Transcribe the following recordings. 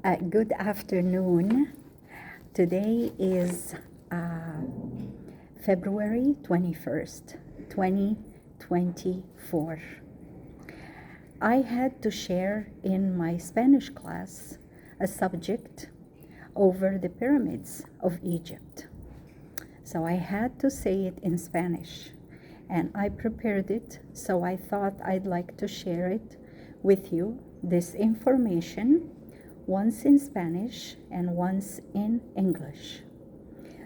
Good afternoon. Today is February 21st, 2024. I had to share in my Spanish class a subject over the pyramids of Egypt. So I had to say it in Spanish, and I prepared it, so I thought I'd like to share it with you, this information, once in Spanish and once in English.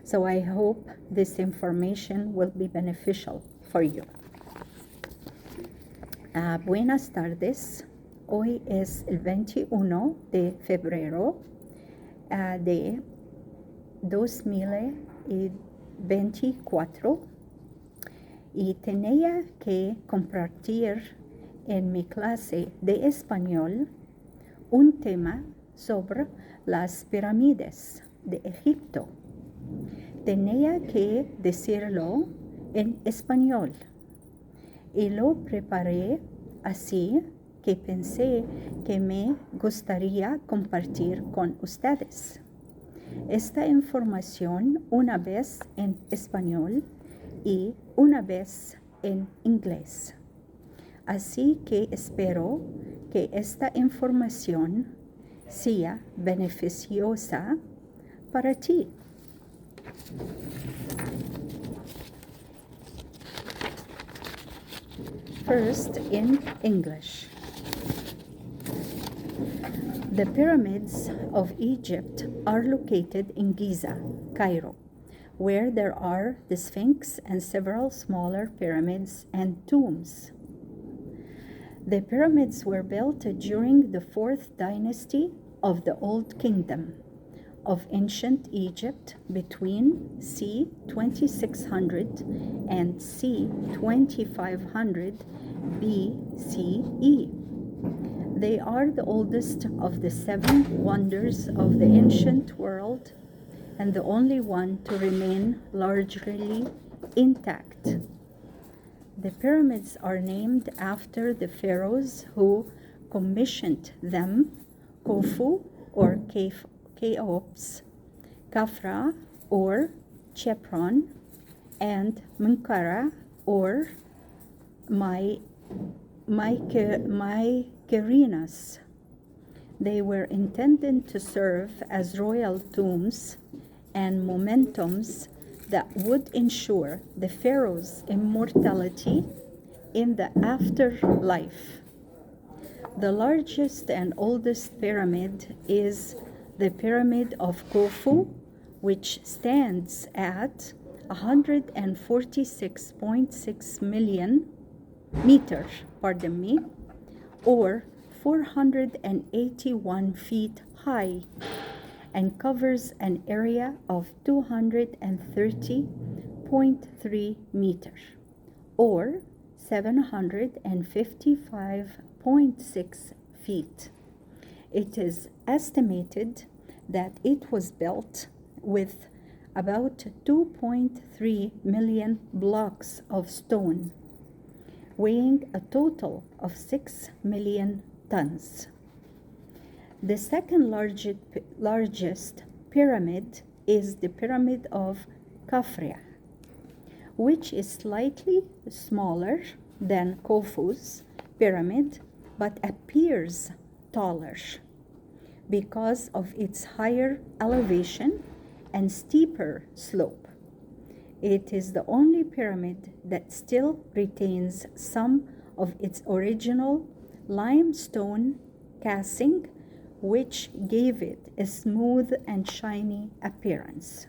So I hope this information will be beneficial for you. Buenas tardes. Hoy es el 21 de febrero de 2024 y tenía que compartir en mi clase de español un tema sobre las pirámides de Egipto. Tenía que decirlo en español y lo preparé así que pensé que me gustaría compartir con ustedes esta información una vez en español y una vez en inglés. Así que espero que esta información sea beneficiosa para ti. First, in English. The pyramids of Egypt are located in Giza, Cairo, where there are the Sphinx and several smaller pyramids and tombs. The pyramids were built during the 4th dynasty of the Old Kingdom of ancient Egypt between c. 2600 and c. 2500 BCE. They are the oldest of the 7 wonders of the ancient world and the only one to remain largely intact. The pyramids are named after the pharaohs who commissioned them: Khufu or Cheops, Khafra or Chepron, and Menkaure or Mykerinos. They were intended to serve as royal tombs and momentums that would ensure the pharaoh's immortality in the afterlife. The largest and oldest pyramid is the Pyramid of Khufu, which stands at 146.6 million meters, or 481 feet high, and covers an area of 230.3 meters, or 755.6 feet. It is estimated that it was built with about 2.3 million blocks of stone, weighing a total of 6 million tons. The second largest pyramid is the Pyramid of Khafra, which is slightly smaller than Khufu's pyramid, but appears taller because of its higher elevation and steeper slope. It is the only pyramid that still retains some of its original limestone casing, which gave it a smooth and shiny appearance.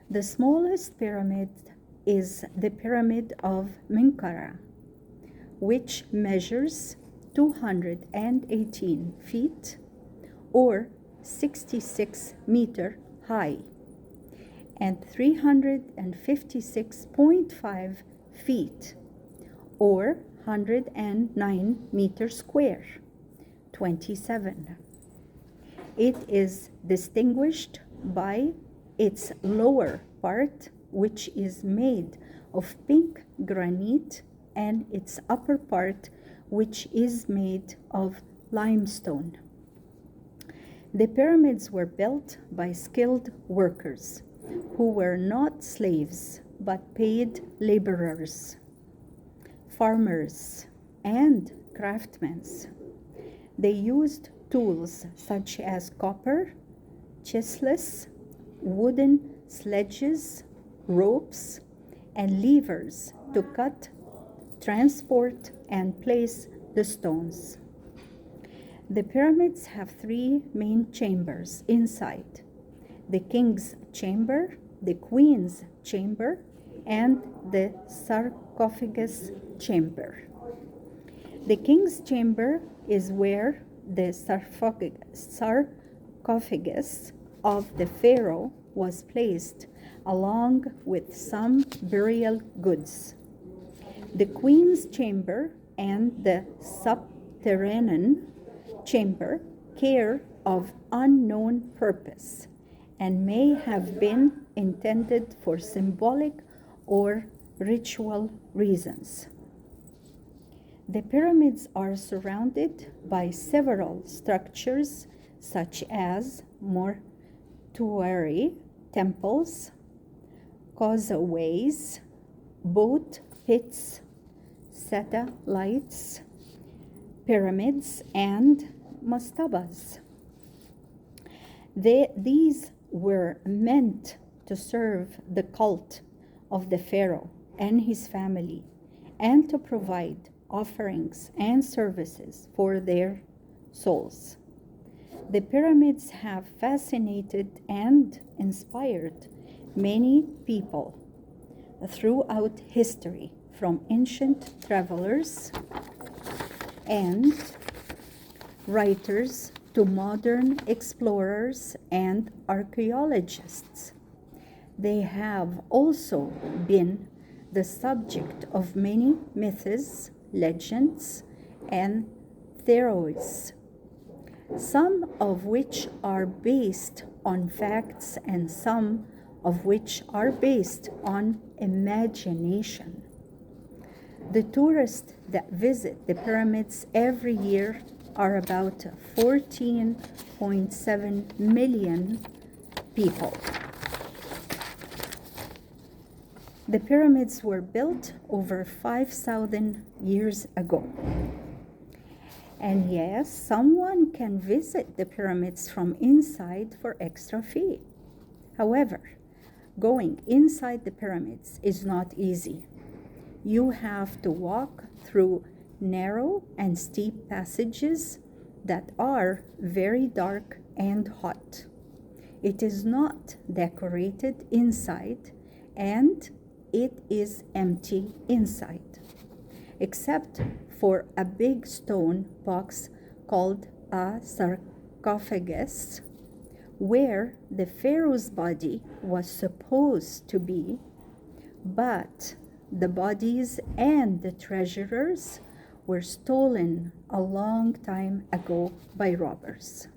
The smallest pyramid is the Pyramid of Menkaure, which measures 218 feet or 66 meters high and 356.5 feet or 109 meters square, 27. It is distinguished by its lower part, which is made of pink granite, and its upper part, which is made of limestone. The pyramids were built by skilled workers who were not slaves but paid laborers, farmers, and craftsmen. They used tools such as copper, chisels, wooden sledges, ropes, and levers to cut, transport, and place the stones. The pyramids have three main chambers inside: the king's chamber, the queen's chamber, and the sarcophagus chamber. The king's chamber is where the sarcophagus of the pharaoh was placed, along with some burial goods. The queen's chamber and the subterranean chamber care of unknown purpose and may have been intended for symbolic or ritual reasons. The pyramids are surrounded by several structures such as mortuary temples, causeways, boat pits, satellites, pyramids, and mastabas. These were meant to serve the cult of the pharaoh and his family, and to provide offerings and services for their souls. The pyramids have fascinated and inspired many people throughout history, from ancient travelers and writers to modern explorers and archaeologists. They have also been the subject of many myths, legends, and theories, some of which are based on facts and some of which are based on imagination. The tourists that visit the pyramids every year are about 14.7 million people. The pyramids were built over 5,000 years ago. And yes, someone can visit the pyramids from inside for extra fee. However, going inside the pyramids is not easy. You have to walk through narrow and steep passages that are very dark and hot. It is not decorated inside, and it is empty inside, except for a big stone box called a sarcophagus, where the pharaoh's body was supposed to be, but the bodies and the treasures were stolen a long time ago by robbers.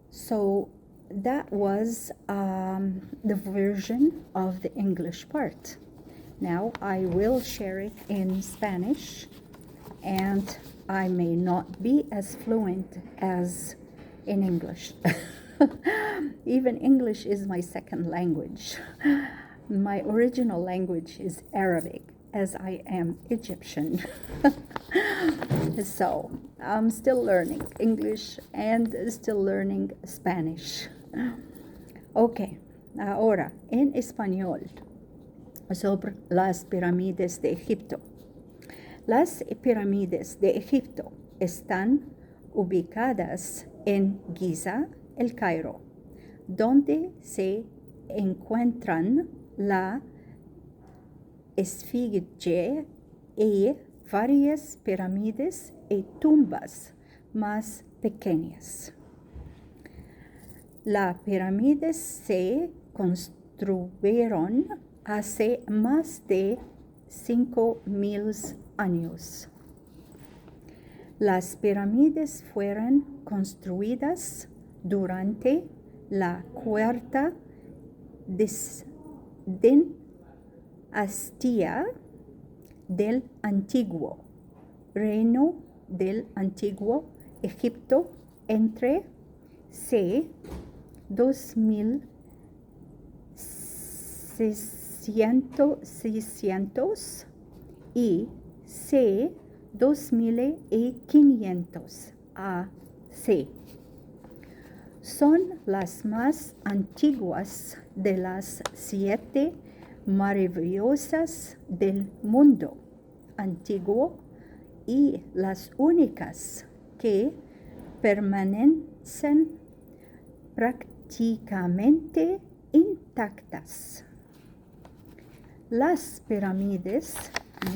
So that was the version of the English part. Now I will share it in Spanish, and I may not be as fluent as in English. Even English is my second language. My original language is Arabic, as I am Egyptian. So I'm still learning English and still learning Spanish. Okay, ahora en español sobre las pirámides de Egipto. Las pirámides de Egipto están ubicadas en Giza, el Cairo, donde se encuentran la esfinge y varias pirámides y tumbas más pequeñas. Las pirámides se construyeron hace más de 5,000 años. Las pirámides fueron construidas durante la cuarta dinastía del antiguo Reino del antiguo Egipto entre c. 2600 y c. 2500 AC. Son las más antiguas de las 7 maravillosas del mundo antiguo y las únicas que permanecen prácticamente intactas. Las pirámides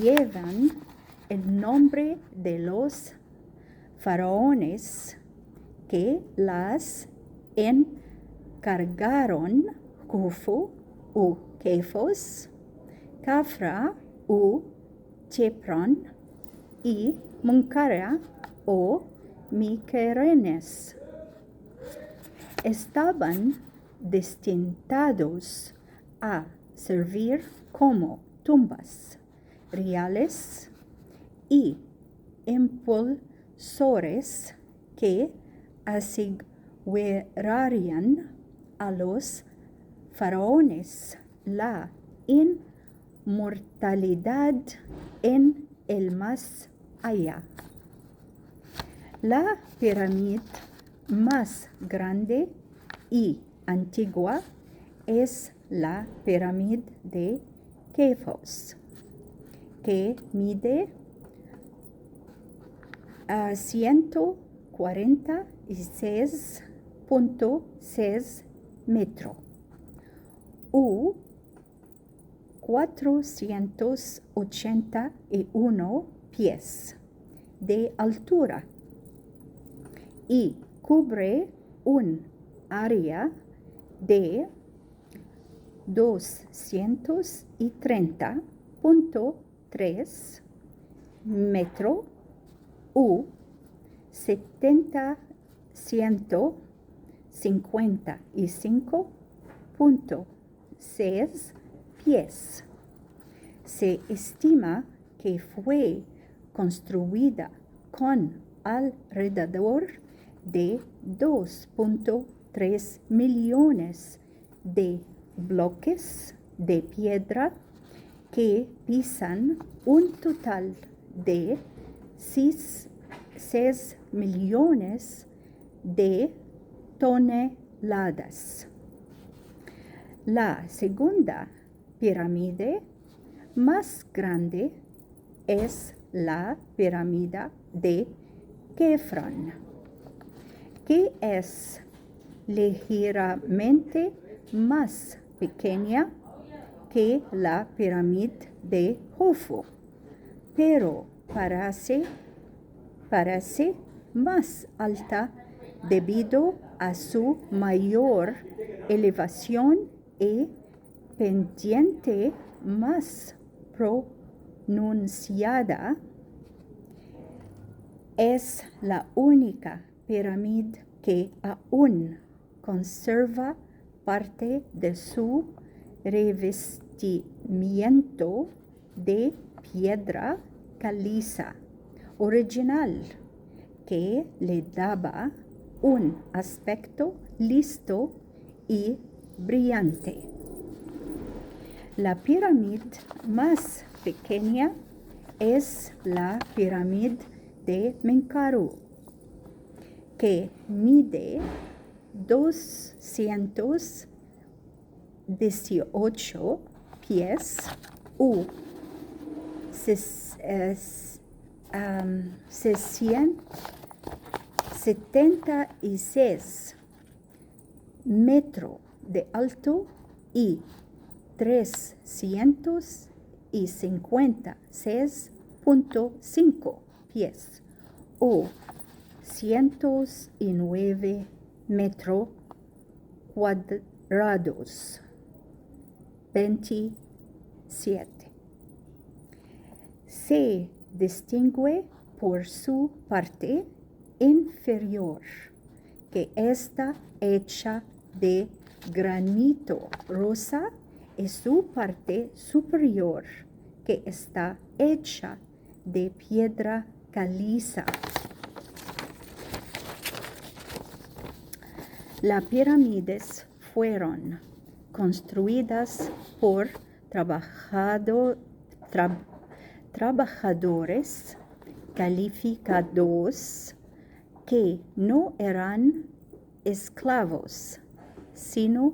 llevan el nombre de los faraones que las encargaron: Khufu u Kefos, Khafra u Chepron y Munqara o Mykerenes. Estaban destinados a servir como tumbas reales y impulsores que asegurarían a los faraones la inmortalidad en el más allá. La pirámide más grande y antigua es la pirámide de Kefos, que mide 146.6 metros u 481 pies de altura y cubre un área de 230.3 metros u 155.6 pies. Se estima que fue construida con alrededor de 2.3 millones de bloques de piedra que pesan un total de 6 millones de toneladas. La segunda pirámide más grande es la pirámide de Kefren, que es ligeramente más pequeña que la pirámide de Khufu, pero parece más alta debido a su mayor elevación y pendiente más pronunciada. Es la única pirámide que aún conserva parte de su revestimiento de piedra caliza original, que le daba un aspecto listo y brillante. La pirámide más pequeña es la pirámide de Menkaure, que mide 218 pies u 676 metros de alto y 356.5 pies o 109 metros cuadrados. 27. Se distingue por su parte inferior, que está hecha de granito rosa, y su parte superior, que está hecha de piedra caliza. Las pirámides fueron construidas por trabajadores calificados que no eran esclavos, sino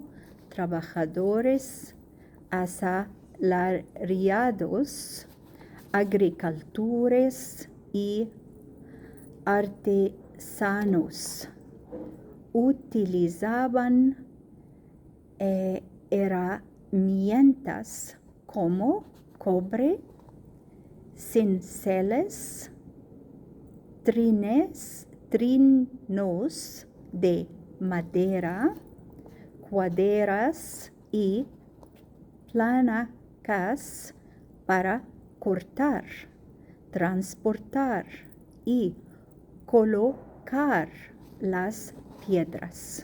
trabajadores asalariados, agricultores y artesanos. Utilizaban herramientas como cobre, cinceles, trinos de madera, cuaderas y planacas para cortar, transportar y colocar las piedras.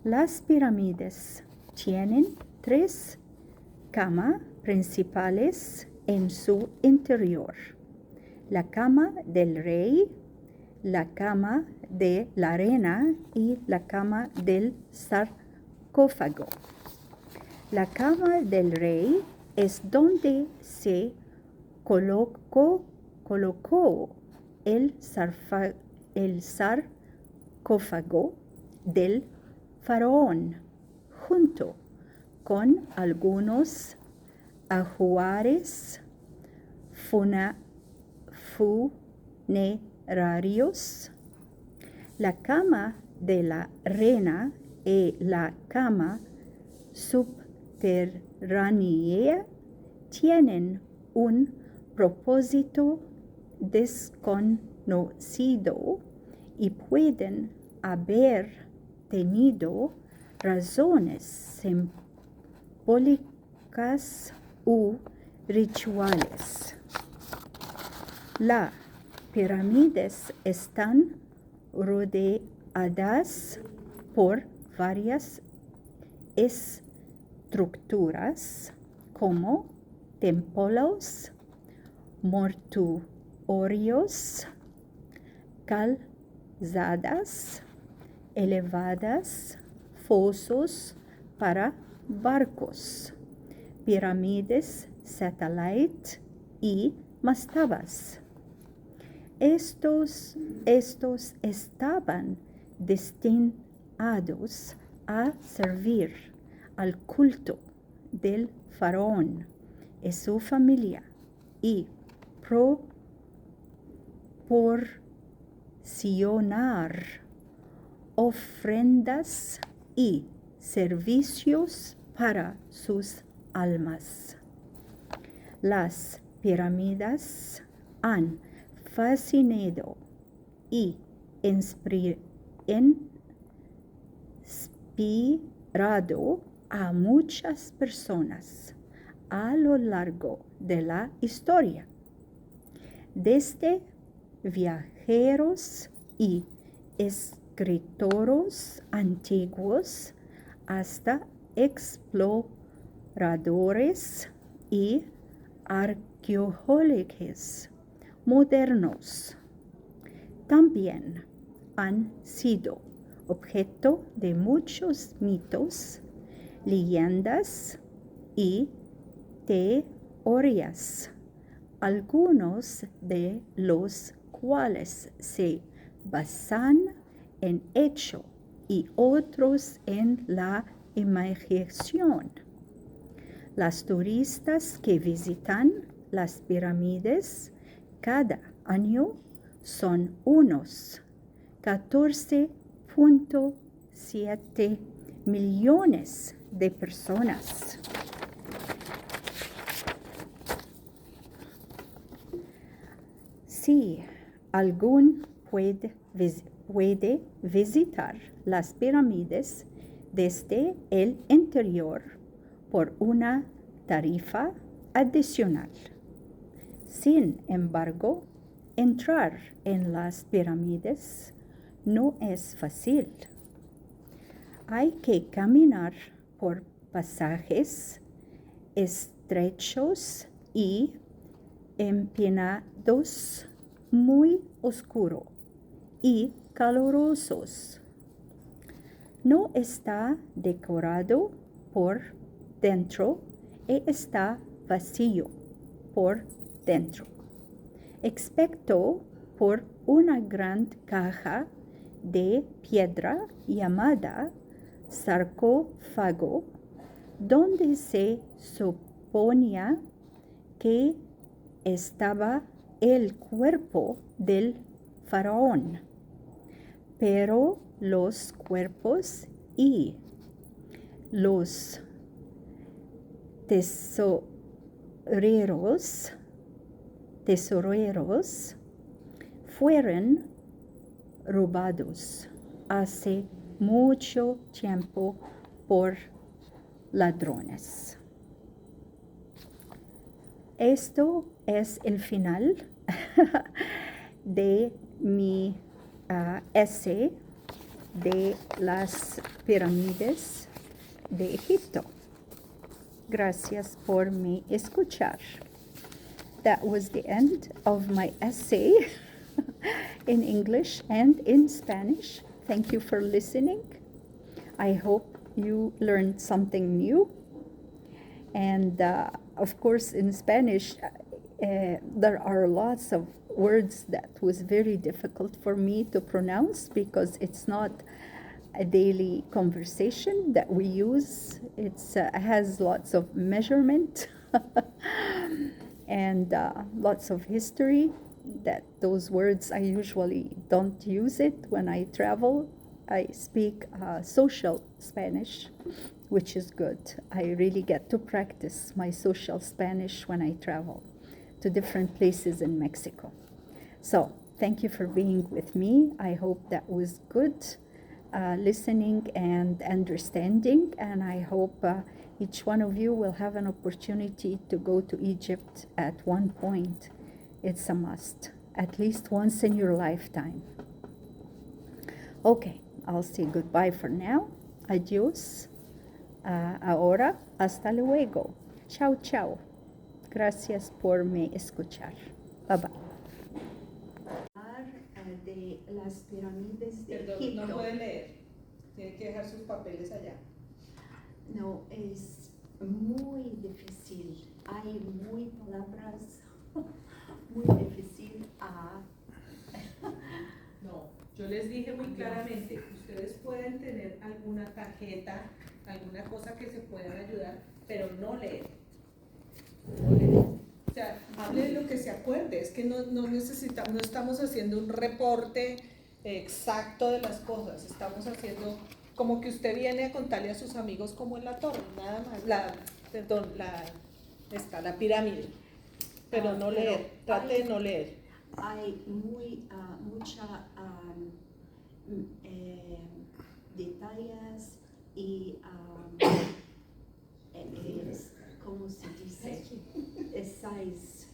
Las pirámides tienen 3 camas principales en su interior: la cama del rey, la cama de la reina y la cama del sarcófago. La cama del rey es donde se colocó el sarcófago del faraón, junto con algunos ajuares funerarios. La cama de la reina y la cama subterránea tienen un propósito desconocido y pueden haber tenido razones simbólicas u rituales. Las pirámides están rodeadas por varias estructuras como templos, mortuorios, calzadas elevadas, fosos para barcos, pirámides satélite y mastabas. Estos estaban destinados a servir al culto del faraón y su familia y proporcionar ofrendas y servicios para sus almas. Las pirámides han fascinado y inspirado a muchas personas a lo largo de la historia, desde viajeros y escritores antiguos hasta exploradores y arqueólogos modernos. También han sido objeto de muchos mitos, leyendas y teorías, algunos de los cuales se basan en hecho y otros en la imaginación. Los turistas que visitan las pirámides cada año son unos 14.7 millones de personas. Si alguien puede visitar las pirámides desde el interior por una tarifa adicional. Sin embargo, entrar en las pirámides no es fácil. Hay que caminar por pasajes estrechos y empinados muy oscuro y calurosos. No está decorado por dentro y está vacío por dentro, excepto por una gran caja de piedra llamada sarcófago, donde se suponía que estaba el cuerpo del faraón. Pero los cuerpos y los tesoreros fueron robados hace mucho tiempo por ladrones. Esto es el final de mi essay de las pirámides de Egipto. Gracias por me escuchar. That was the end of my essay in English and in Spanish. Thank you for listening. I hope you learned something new. And of course, in Spanish, there are lots of words that was very difficult for me to pronounce because it's not a daily conversation that we use. It has lots of measurement and lots of history that those words I usually don't use it when I travel. I speak social Spanish, which is good. I really get to practice my social Spanish when I travel to different places in Mexico. So thank you for being with me. I hope that was good listening and understanding, and I hope each one of you will have an opportunity to go to Egypt at one point. It's a must, at least once in your lifetime. Okay, I'll say goodbye for now. Adios. Ahora, hasta luego. Chao, chao. Gracias por me escuchar. Bye bye. De las pirámides de Egipto. No puede leer. Tiene que dejar sus papeles allá. No, es muy difícil. Hay muy palabras muy difícil a... No, yo les dije muy claramente, ustedes pueden tener alguna tarjeta, alguna cosa que se puedan ayudar, pero no leer. No leer. O sea, hable de lo que se acuerde, es que no necesitamos, no estamos haciendo un reporte exacto de las cosas, estamos haciendo como que usted viene a contarle a sus amigos como en la torre, nada más, la pirámide, pero no leer, trate de no leer. Hay mucha detalles y ¿cómo se dice? Size.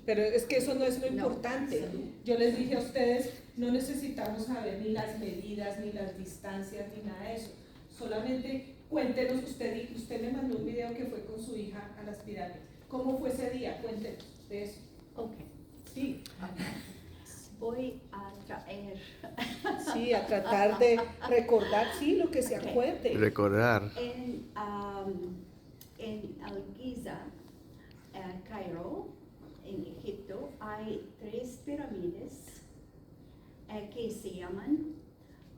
Pero es que eso no es lo importante. Yo les dije a ustedes, no necesitamos saber ni las medidas, ni las distancias, ni nada de eso. Solamente cuéntenos, usted me mandó un video que fue con su hija a las pirámides. ¿Cómo fue ese día? Cuéntenos de eso. Ok. Sí. Voy a traer. Sí, a tratar de recordar, sí, lo que se acuerde. Recordar. En Giza, Cairo, en Egipto, hay 3 pirámides que se llaman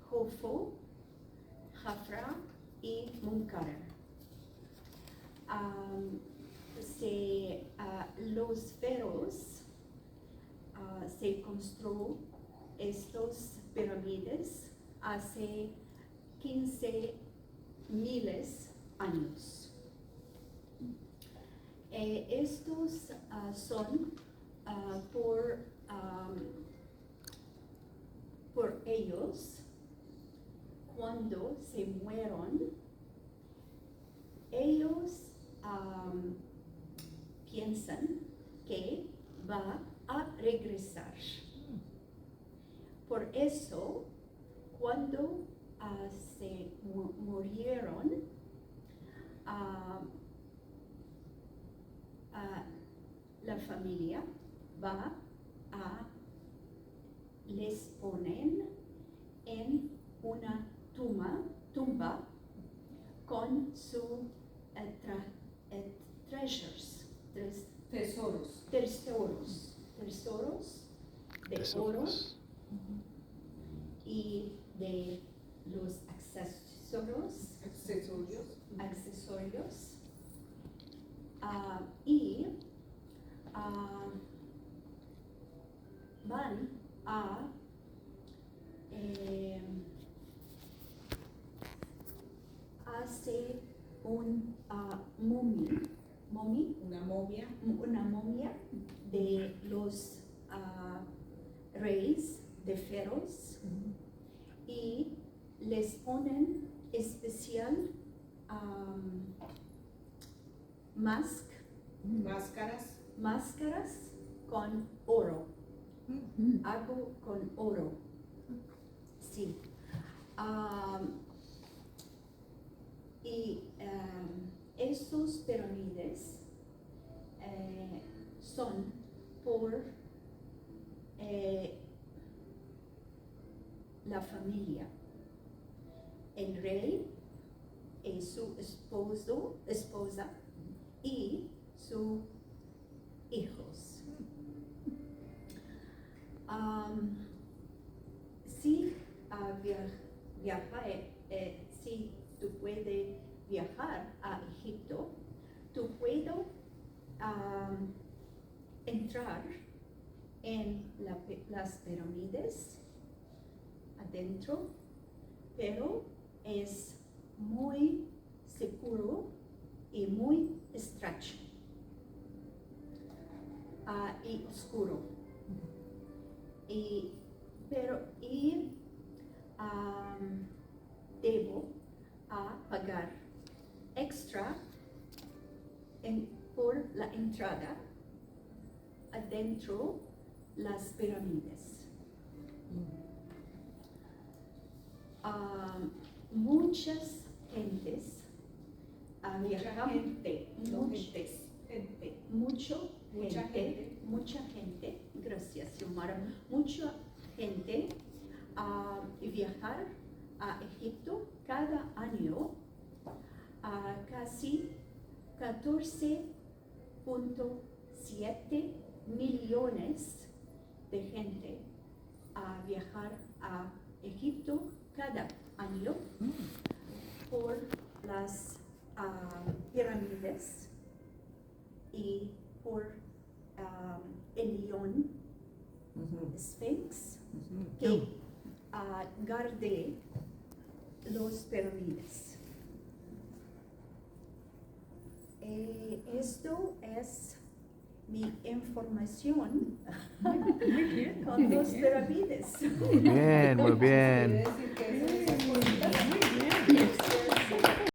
Jofo, Jafra y Munkara. Los feroz se construyó estos pirámides hace 15,000 años. Estos son por ellos, cuando se mueron, ellos piensan que va a regresar. Por eso, cuando se murieron, la familia va a les ponen en una tumba con su treasures, Tesoros. tesoros de oro y de los accesorios y van a hacer una momia de los reyes de Feroz y les ponen especial máscaras con oro, algo con oro, sí. Y estos pirámides son por la familia, el rey y su esposa y sus hijos. Si si tú puedes viajar a Egipto, tú puedes entrar en las pirámides adentro, pero es muy seguro y muy estrecho y oscuro. Debo pagar extra por la entrada adentro las pirámides. Muchas gentes mucha gente, gracias Xiomara, mucha gente viajar a Egipto cada año, casi 14.7 millones de gente viajar a Egipto cada año por las pirámides y por el león Sphinx que guarde los pirámides. Esto es mi información con los pirámides. Muy bien, muy bien. Quiere decir que eso es importante.